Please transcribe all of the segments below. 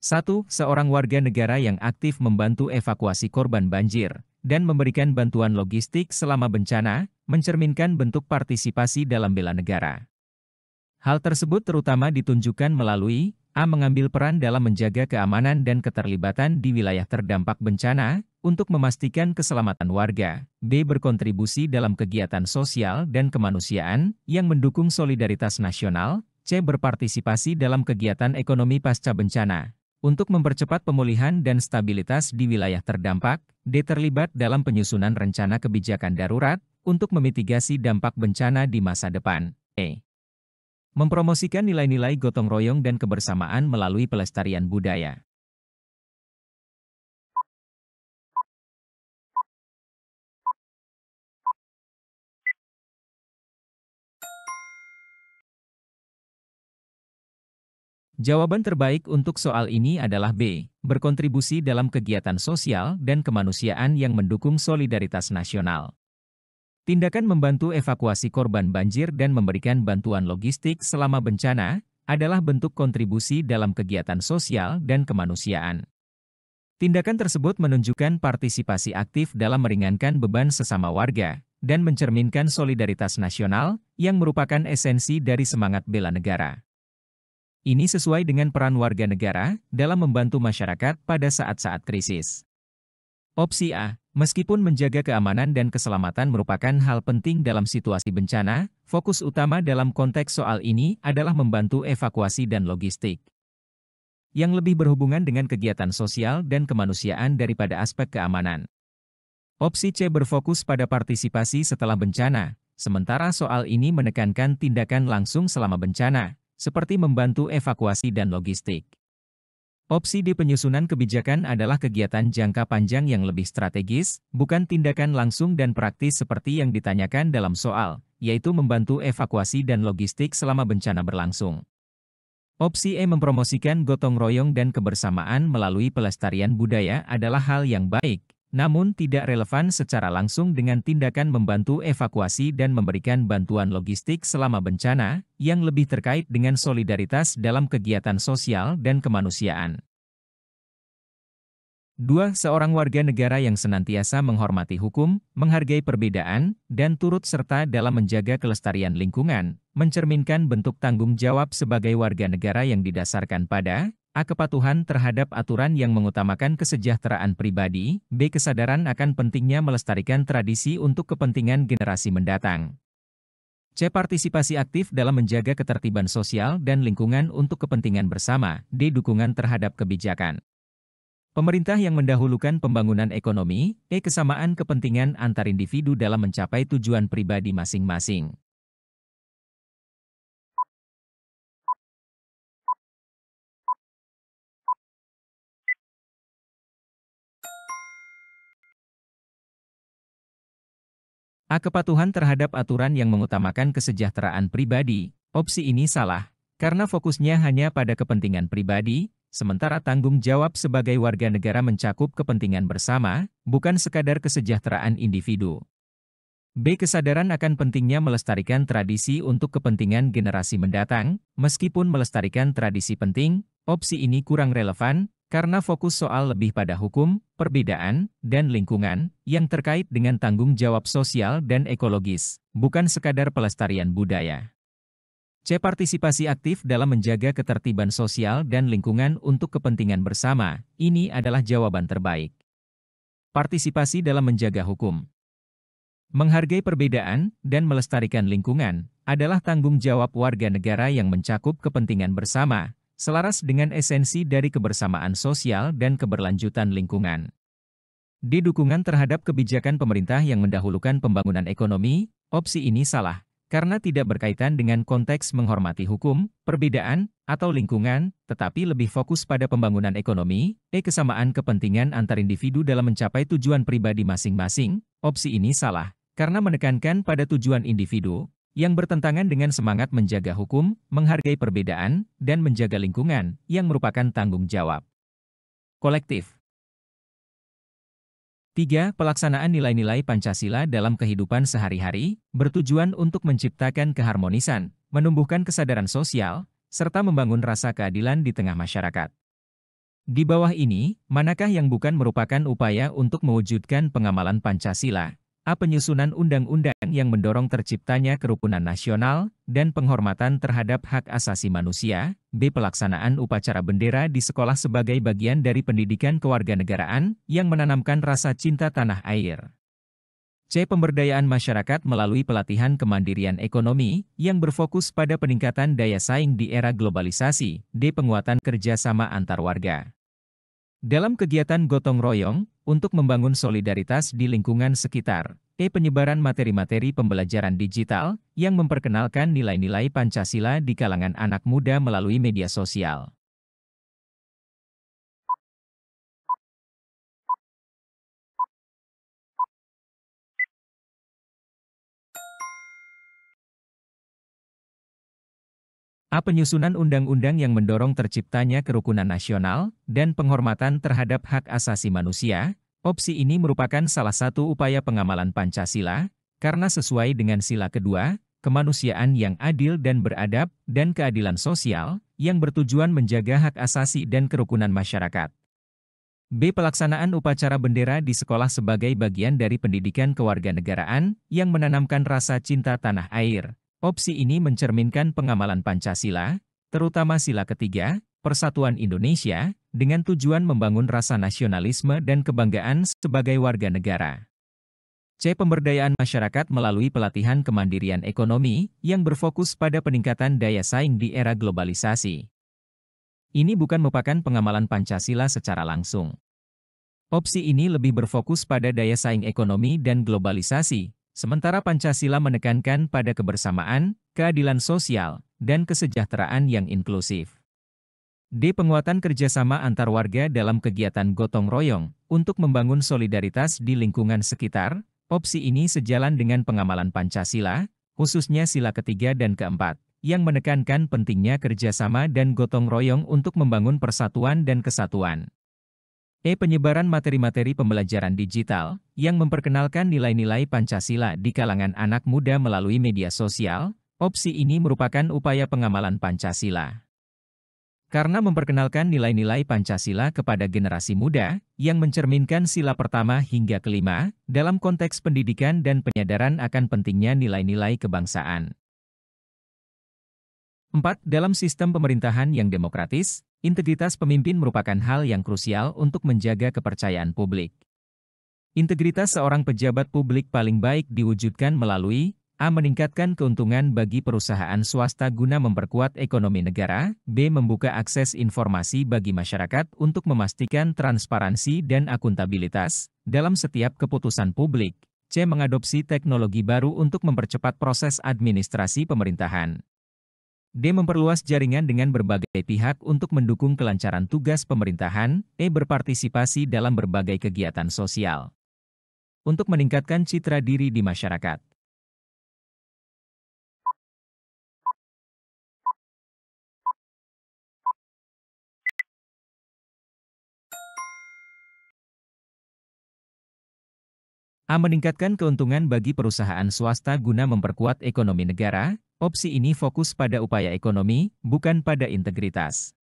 1. Seorang warga negara yang aktif membantu evakuasi korban banjir dan memberikan bantuan logistik selama bencana, mencerminkan bentuk partisipasi dalam bela negara. Hal tersebut terutama ditunjukkan melalui A. Mengambil peran dalam menjaga keamanan dan keterlibatan di wilayah terdampak bencana, untuk memastikan keselamatan warga. B. Berkontribusi dalam kegiatan sosial dan kemanusiaan, yang mendukung solidaritas nasional. C. Berpartisipasi dalam kegiatan ekonomi pasca bencana, untuk mempercepat pemulihan dan stabilitas di wilayah terdampak. D. Terlibat dalam penyusunan rencana kebijakan darurat, untuk memitigasi dampak bencana di masa depan. E. Mempromosikan nilai-nilai gotong royong dan kebersamaan melalui pelestarian budaya. Jawaban terbaik untuk soal ini adalah B. Berkontribusi dalam kegiatan sosial dan kemanusiaan yang mendukung solidaritas nasional. Tindakan membantu evakuasi korban banjir dan memberikan bantuan logistik selama bencana adalah bentuk kontribusi dalam kegiatan sosial dan kemanusiaan. Tindakan tersebut menunjukkan partisipasi aktif dalam meringankan beban sesama warga dan mencerminkan solidaritas nasional yang merupakan esensi dari semangat bela negara. Ini sesuai dengan peran warga negara dalam membantu masyarakat pada saat-saat krisis. Opsi A. Meskipun menjaga keamanan dan keselamatan merupakan hal penting dalam situasi bencana, fokus utama dalam konteks soal ini adalah membantu evakuasi dan logistik, yang lebih berhubungan dengan kegiatan sosial dan kemanusiaan daripada aspek keamanan. Opsi C. Berfokus pada partisipasi setelah bencana, sementara soal ini menekankan tindakan langsung selama bencana, seperti membantu evakuasi dan logistik. Opsi D. Penyusunan kebijakan adalah kegiatan jangka panjang yang lebih strategis, bukan tindakan langsung dan praktis seperti yang ditanyakan dalam soal, yaitu membantu evakuasi dan logistik selama bencana berlangsung. Opsi E. Mempromosikan gotong royong dan kebersamaan melalui pelestarian budaya adalah hal yang baik, namun tidak relevan secara langsung dengan tindakan membantu evakuasi dan memberikan bantuan logistik selama bencana, yang lebih terkait dengan solidaritas dalam kegiatan sosial dan kemanusiaan. 2. Seorang warga negara yang senantiasa menghormati hukum, menghargai perbedaan, dan turut serta dalam menjaga kelestarian lingkungan, mencerminkan bentuk tanggung jawab sebagai warga negara yang didasarkan pada A. Kepatuhan terhadap aturan yang mengutamakan kesejahteraan pribadi. B. Kesadaran akan pentingnya melestarikan tradisi untuk kepentingan generasi mendatang. C. Partisipasi aktif dalam menjaga ketertiban sosial dan lingkungan untuk kepentingan bersama. D. Dukungan terhadap kebijakan pemerintah yang mendahulukan pembangunan ekonomi. E. Kesamaan kepentingan antar individu dalam mencapai tujuan pribadi masing-masing. A. Kepatuhan terhadap aturan yang mengutamakan kesejahteraan pribadi. Opsi ini salah, karena fokusnya hanya pada kepentingan pribadi, sementara tanggung jawab sebagai warga negara mencakup kepentingan bersama, bukan sekadar kesejahteraan individu. B. Kesadaran akan pentingnya melestarikan tradisi untuk kepentingan generasi mendatang. Meskipun melestarikan tradisi penting, opsi ini kurang relevan, karena fokus soal lebih pada hukum, perbedaan, dan lingkungan, yang terkait dengan tanggung jawab sosial dan ekologis, bukan sekadar pelestarian budaya. C. Partisipasi aktif dalam menjaga ketertiban sosial dan lingkungan untuk kepentingan bersama. Ini adalah jawaban terbaik. Partisipasi dalam menjaga hukum, menghargai perbedaan, dan melestarikan lingkungan adalah tanggung jawab warga negara yang mencakup kepentingan bersama, selaras dengan esensi dari kebersamaan sosial dan keberlanjutan lingkungan. D. Dukungan terhadap kebijakan pemerintah yang mendahulukan pembangunan ekonomi. Opsi ini salah, karena tidak berkaitan dengan konteks menghormati hukum, perbedaan, atau lingkungan, tetapi lebih fokus pada pembangunan ekonomi. E. Kesamaan kepentingan antar individu dalam mencapai tujuan pribadi masing-masing. Opsi ini salah, karena menekankan pada tujuan individu, yang bertentangan dengan semangat menjaga hukum, menghargai perbedaan, dan menjaga lingkungan, yang merupakan tanggung jawab kolektif. 3. Pelaksanaan nilai-nilai Pancasila dalam kehidupan sehari-hari, bertujuan untuk menciptakan keharmonisan, menumbuhkan kesadaran sosial, serta membangun rasa keadilan di tengah masyarakat. Di bawah ini, manakah yang bukan merupakan upaya untuk mewujudkan pengamalan Pancasila? A. Penyusunan undang-undang yang mendorong terciptanya kerukunan nasional dan penghormatan terhadap hak asasi manusia. B. Pelaksanaan upacara bendera di sekolah sebagai bagian dari pendidikan kewarganegaraan yang menanamkan rasa cinta tanah air. C. Pemberdayaan masyarakat melalui pelatihan kemandirian ekonomi yang berfokus pada peningkatan daya saing di era globalisasi. D. Penguatan kerjasama antar warga dalam kegiatan gotong royong, untuk membangun solidaritas di lingkungan sekitar. E. Penyebaran materi-materi pembelajaran digital, yang memperkenalkan nilai-nilai Pancasila di kalangan anak muda melalui media sosial. A. Penyusunan undang-undang yang mendorong terciptanya kerukunan nasional dan penghormatan terhadap hak asasi manusia. Opsi ini merupakan salah satu upaya pengamalan Pancasila, karena sesuai dengan sila kedua, kemanusiaan yang adil dan beradab, dan keadilan sosial, yang bertujuan menjaga hak asasi dan kerukunan masyarakat. B. Pelaksanaan upacara bendera di sekolah sebagai bagian dari pendidikan kewarganegaraan yang menanamkan rasa cinta tanah air. Opsi ini mencerminkan pengamalan Pancasila, terutama sila ketiga, Persatuan Indonesia, dengan tujuan membangun rasa nasionalisme dan kebanggaan sebagai warga negara. C. Pemberdayaan masyarakat melalui pelatihan kemandirian ekonomi yang berfokus pada peningkatan daya saing di era globalisasi. Ini bukan merupakan pengamalan Pancasila secara langsung. Opsi ini lebih berfokus pada daya saing ekonomi dan globalisasi, sementara Pancasila menekankan pada kebersamaan, keadilan sosial, dan kesejahteraan yang inklusif. D. Penguatan kerjasama antar warga dalam kegiatan gotong royong untuk membangun solidaritas di lingkungan sekitar. Opsi ini sejalan dengan pengamalan Pancasila, khususnya sila ketiga dan keempat, yang menekankan pentingnya kerjasama dan gotong royong untuk membangun persatuan dan kesatuan. E. Penyebaran materi-materi pembelajaran digital yang memperkenalkan nilai-nilai Pancasila di kalangan anak muda melalui media sosial. Opsi ini merupakan upaya pengamalan Pancasila, karena memperkenalkan nilai-nilai Pancasila kepada generasi muda, yang mencerminkan sila pertama hingga kelima, dalam konteks pendidikan dan penyadaran akan pentingnya nilai-nilai kebangsaan. 4. Dalam sistem pemerintahan yang demokratis, integritas pemimpin merupakan hal yang krusial untuk menjaga kepercayaan publik. Integritas seorang pejabat publik paling baik diwujudkan melalui A. Meningkatkan keuntungan bagi perusahaan swasta guna memperkuat ekonomi negara. B. Membuka akses informasi bagi masyarakat untuk memastikan transparansi dan akuntabilitas dalam setiap keputusan publik. C. Mengadopsi teknologi baru untuk mempercepat proses administrasi pemerintahan. D. Memperluas jaringan dengan berbagai pihak untuk mendukung kelancaran tugas pemerintahan. E. Berpartisipasi dalam berbagai kegiatan sosial untuk meningkatkan citra diri di masyarakat. A. Meningkatkan keuntungan bagi perusahaan swasta guna memperkuat ekonomi negara. Opsi ini fokus pada upaya ekonomi, bukan pada integritas.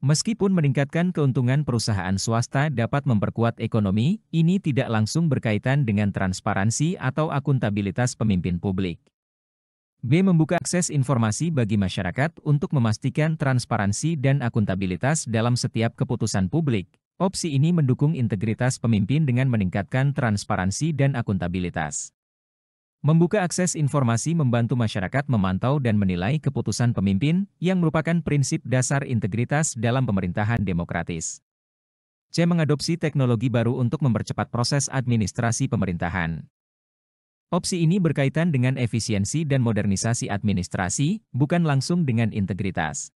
Meskipun meningkatkan keuntungan perusahaan swasta dapat memperkuat ekonomi, ini tidak langsung berkaitan dengan transparansi atau akuntabilitas pemimpin publik. B. Membuka akses informasi bagi masyarakat untuk memastikan transparansi dan akuntabilitas dalam setiap keputusan publik. Opsi ini mendukung integritas pemimpin dengan meningkatkan transparansi dan akuntabilitas. Membuka akses informasi membantu masyarakat memantau dan menilai keputusan pemimpin, yang merupakan prinsip dasar integritas dalam pemerintahan demokratis. C. Mengadopsi teknologi baru untuk mempercepat proses administrasi pemerintahan. Opsi ini berkaitan dengan efisiensi dan modernisasi administrasi, bukan langsung dengan integritas.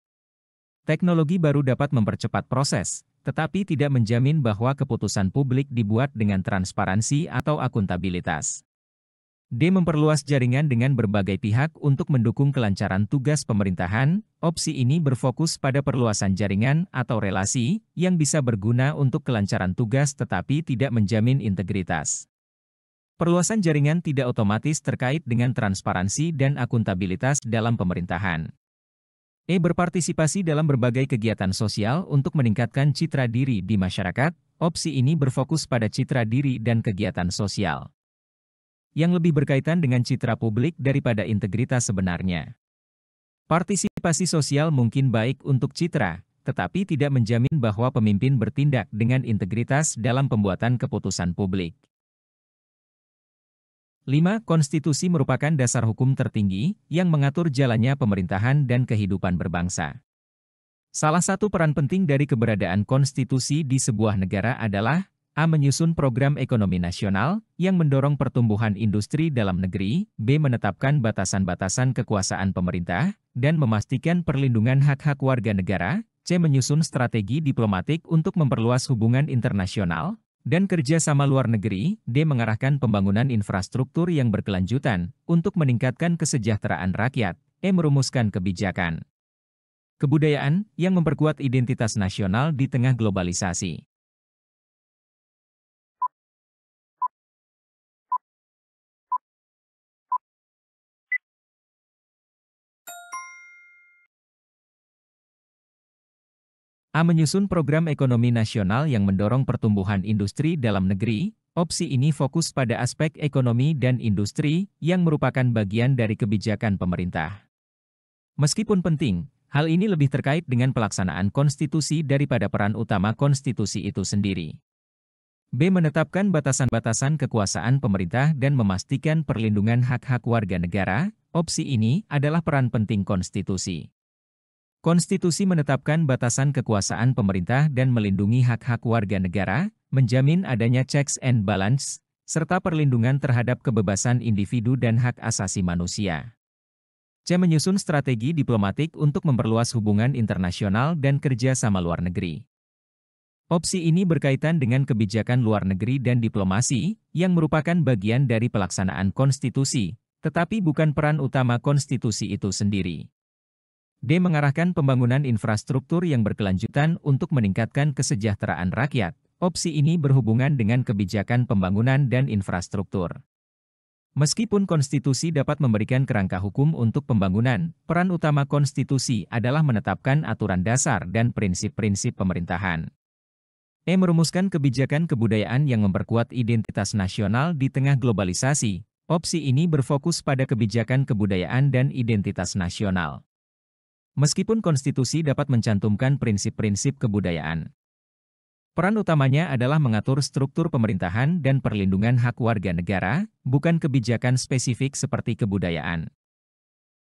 Teknologi baru dapat mempercepat proses, tetapi tidak menjamin bahwa keputusan publik dibuat dengan transparansi atau akuntabilitas. D. Memperluas jaringan dengan berbagai pihak untuk mendukung kelancaran tugas pemerintahan. Opsi ini berfokus pada perluasan jaringan atau relasi yang bisa berguna untuk kelancaran tugas tetapi tidak menjamin integritas. Perluasan jaringan tidak otomatis terkait dengan transparansi dan akuntabilitas dalam pemerintahan. Berpartisipasi dalam berbagai kegiatan sosial untuk meningkatkan citra diri di masyarakat. Opsi ini berfokus pada citra diri dan kegiatan sosial yang lebih berkaitan dengan citra publik daripada integritas sebenarnya. Partisipasi sosial mungkin baik untuk citra, tetapi tidak menjamin bahwa pemimpin bertindak dengan integritas dalam pembuatan keputusan publik. 5. Konstitusi merupakan dasar hukum tertinggi yang mengatur jalannya pemerintahan dan kehidupan berbangsa. Salah satu peran penting dari keberadaan konstitusi di sebuah negara adalah A. Menyusun program ekonomi nasional yang mendorong pertumbuhan industri dalam negeri, B. Menetapkan batasan-batasan kekuasaan pemerintah, dan memastikan perlindungan hak-hak warga negara, C. Menyusun strategi diplomatik untuk memperluas hubungan internasional dan kerja sama luar negeri, D. Mengarahkan pembangunan infrastruktur yang berkelanjutan untuk meningkatkan kesejahteraan rakyat, E. Merumuskan kebijakan kebudayaan yang memperkuat identitas nasional di tengah globalisasi. A. Menyusun program ekonomi nasional yang mendorong pertumbuhan industri dalam negeri. Opsi ini fokus pada aspek ekonomi dan industri yang merupakan bagian dari kebijakan pemerintah. Meskipun penting, hal ini lebih terkait dengan pelaksanaan konstitusi daripada peran utama konstitusi itu sendiri. B. Menetapkan batasan-batasan kekuasaan pemerintah dan memastikan perlindungan hak-hak warga negara. Opsi ini adalah peran penting konstitusi. Konstitusi menetapkan batasan kekuasaan pemerintah dan melindungi hak-hak warga negara, menjamin adanya checks and balance, serta perlindungan terhadap kebebasan individu dan hak asasi manusia. C. Menyusun strategi diplomatik untuk memperluas hubungan internasional dan kerja sama luar negeri. Opsi ini berkaitan dengan kebijakan luar negeri dan diplomasi, yang merupakan bagian dari pelaksanaan konstitusi, tetapi bukan peran utama konstitusi itu sendiri. D. Mengarahkan pembangunan infrastruktur yang berkelanjutan untuk meningkatkan kesejahteraan rakyat. Opsi ini berhubungan dengan kebijakan pembangunan dan infrastruktur. Meskipun konstitusi dapat memberikan kerangka hukum untuk pembangunan, peran utama konstitusi adalah menetapkan aturan dasar dan prinsip-prinsip pemerintahan. E. Merumuskan kebijakan kebudayaan yang memperkuat identitas nasional di tengah globalisasi. Opsi ini berfokus pada kebijakan kebudayaan dan identitas nasional. Meskipun konstitusi dapat mencantumkan prinsip-prinsip kebudayaan, peran utamanya adalah mengatur struktur pemerintahan dan perlindungan hak warga negara, bukan kebijakan spesifik seperti kebudayaan.